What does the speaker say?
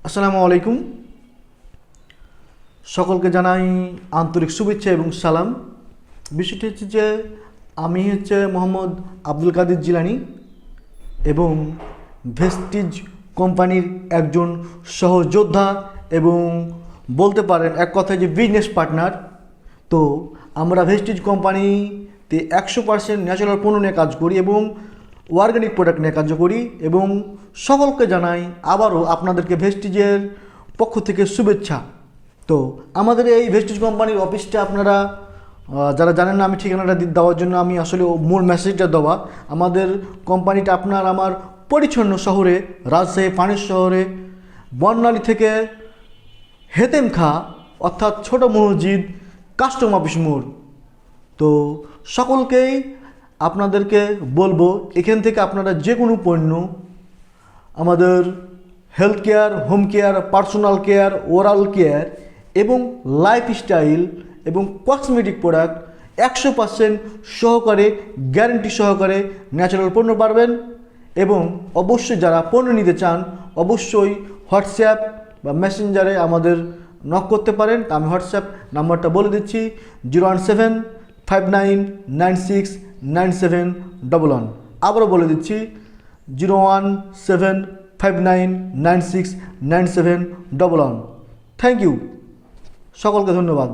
আসসালামু আলাইকুম। সকলকে জানাই আন্তরিক শুভেচ্ছা এবং সালাম। বিষয়টি হচ্ছে যে আমি মোহাম্মদ আব্দুল কাদের জিলানি এবং ভেস্টিজ কোম্পানির একজন সহযোদ্ধা এবং বলতে পারেন এক কথায় যে বিজনেস পার্টনার। তো আমরা ভেস্টিজ কোম্পানিতে 100% ন্যাচারাল পণ্য নিয়ে কাজ করি এবং অর্গানিক প্রোডাক্ট নিয়ে কাজ করি এবং সকলকে জানাই আবারও আপনাদেরকে ভেস্টিজের পক্ষ থেকে শুভেচ্ছা। তো আমাদের এই ভেস্টিজ কোম্পানির অফিসটা আপনারা যারা জানেন না, আমি ঠিকানাটা দেওয়ার জন্য আমি আসলে মূল মেসেজটা দেওয়া। আমাদের কোম্পানিটা আপনার আমার পরিচ্ছন্ন শহরে, রাজশাহী পানির শহরে, বর্ণালী থেকে হেতেমখা অর্থাৎ ছোট মসজিদ কাস্টম অফিস মোড়। তো সকলকেই আপনাদেরকে বলবো এখান থেকে আপনারা যে কোনো পণ্য, আমাদের health care, home care, personal care, oral care এবং লাইফস্টাইল এবং কসমেটিক প্রোডাক্ট 100% সহকারে গ্যারেন্টি সহকারে ন্যাচারাল পণ্য পাবেন। এবং অবশ্যই যারা পণ্য নিতে চান অবশ্যই হোয়াটসঅ্যাপ বা মেসেঞ্জারে আমাদের নক করতে পারেন। আমি হোয়াটসঅ্যাপ নাম্বারটা বলে দিচ্ছি 01759969711। আবারও বলে দিচ্ছি 01759969711। থ্যাংক ইউ, সকলকে ধন্যবাদ।